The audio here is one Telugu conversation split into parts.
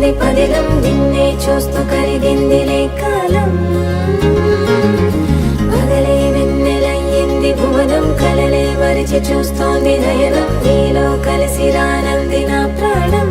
కదిలింది పదిలం నిన్నే చూస్తూ కరిగిందిలే కాలం పగలే వెన్నెలయ్యింది భువనం కలలే మరిచి చూస్తోంది నయనం నీలో కలిసి రానంది నా ప్రాణం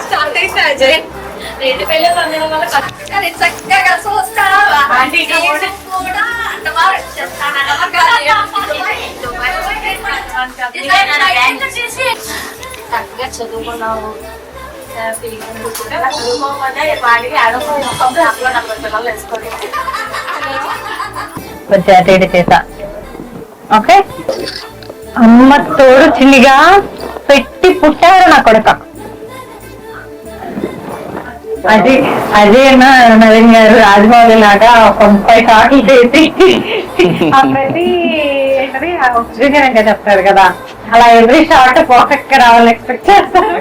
స్టార్ట్ అయితే అజయ్ రెండు పెళ్ళి అందడం వల్ల చక్కగా చూస్తావా కూడా అంత బాగా చక్కగా చదువుకున్నావు చదువుకోకపోతే వాడికి పిల్లలు వేసుకోండి కొంచెం అటు ఇటు చేసా. ఓకే, అమ్మ తోడు చిల్లిగా పెట్టి పుట్టారు నా కొడుక. అజయ్ నవీన్ గారు రాజమౌళి లాగా 30 షాట్లు చేసి ప్రతి ఏంటది ఆక్సిజన్ చెప్తారు కదా, అలా ఎవ్రీ షాట్ పర్ఫెక్ట్ గా రావాలని ఎక్స్పెక్ట్ చేస్తారు.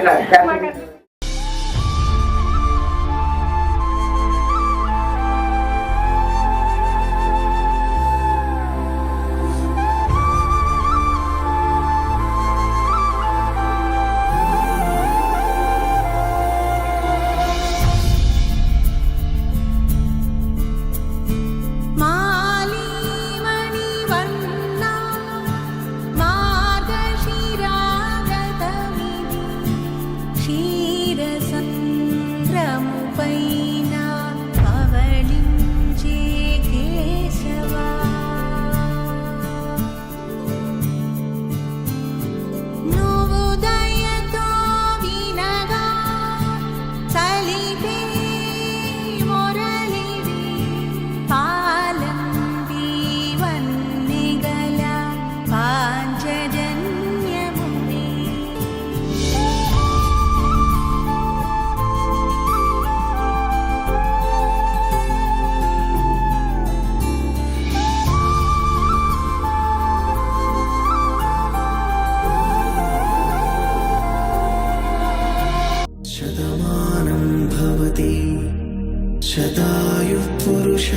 शतायुः पुरुष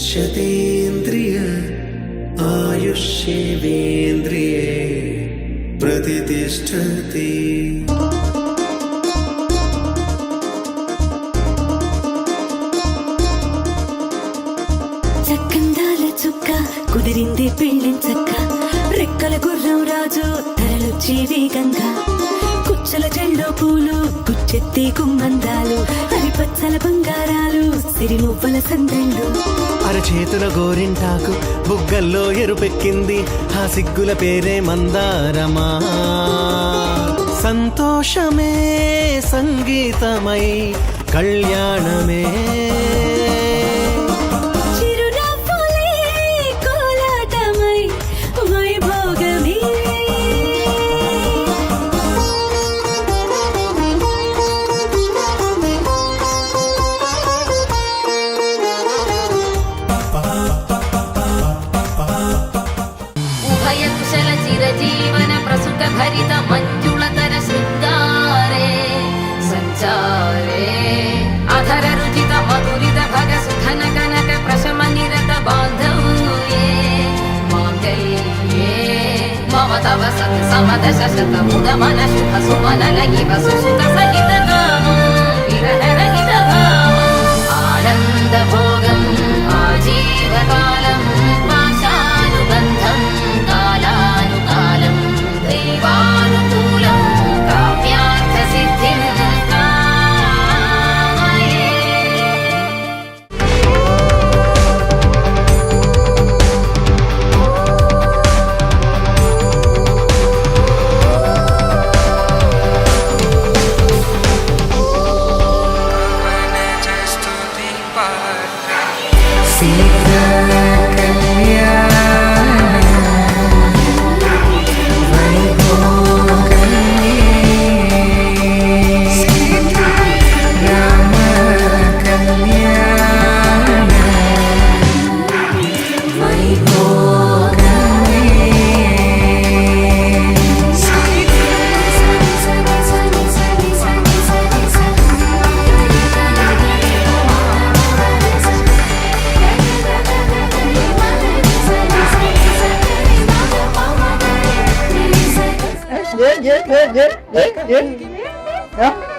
शतेन्द्रिय आयुष्येवेन्द्रिये प्रतिष्ठति. చక్కందాల చుక్క కుదిరింది పెళ్ళించక్క రెక్కల గుర్రం రాజు తరలొచ్చే వేగంగా కుచ్చల చెల్లో పూలు గుచ్చెత్తి కుమ్మందాలు హరిపచ్చల బంగారాలు సిరిమువ్వల సందళ్ళు అరచేతుల గోరింటాకు బుగ్గల్లో ఎరుపెక్కింది ఆ సిగ్గుల పేరే మందారమా. సంతోషమే సంగీతమై కళ్యాణమే జీవన ప్రసుక భరిత మంజుళతర శృంగారే సంచారే అధర రుచిత మధురిత భగ సుఖన కనక ప్రశమ నిరత బాంధవ్యే మాంగళ్యే మమ తవ సత్ సమదశ శత ముద మన శుభ సుమనల ఇవ సుసుత సహిత కామం విరహ రహిత భావం ఆనంద భోగం ఆజీవకాలం పాశానుబంధం కాలానుకాలం దైవానుకూలం కావ్యార్థ సిద్ధిం కామయే.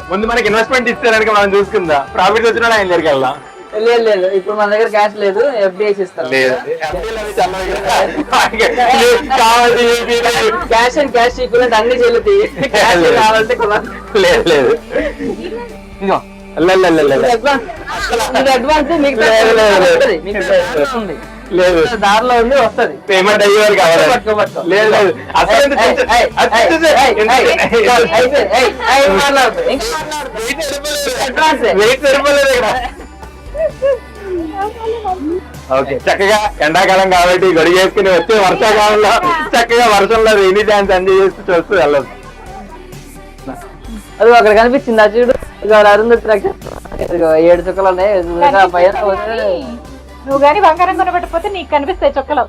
ముందు మనకి ఇన్వెస్ట్మెంట్ ఇస్తారని మనం చూసుకుందా, ప్రాఫిట్ వచ్చినా ఆయన దగ్గరికి వెళ్దాం. లేదు లేదు, ఇప్పుడు మన దగ్గర క్యాష్ లేదు, ఎఫ్డిఐ ఇస్తాం. క్యాష్ అండ్ క్యాష్ ఈక్వల్ అన్ని చెల్లుతాయి. క్యాష్ కావాలంటే లేదు లేదు అడ్వాన్స్ లేదు, దారిలో ఉంది వస్తుంది. పేమెంట్ అయ్యేవారు కావాలి. లేదు లేదు అసలు వెయిట్ సరిపోలేదు ఇక్కడ. ఓకే, చక్కగా ఎండాకాలం కాబట్టి గొడుగు వేసుకుని వచ్చే వర్షాకాలంలో చక్కగా వర్షంలో రెయినీ డాన్స్ ఎంజాయ్ చేస్తూ చూస్తూ వెళ్ళదు. అది అక్కడ కనిపించింది ఆ చూడు, అరుంధతి 7 చుక్కలు ఉన్నాయి. నువ్వు గానీ బంగారం కొనబెట్టకపోతే నీకు కనిపిస్తాయి చుక్కలు.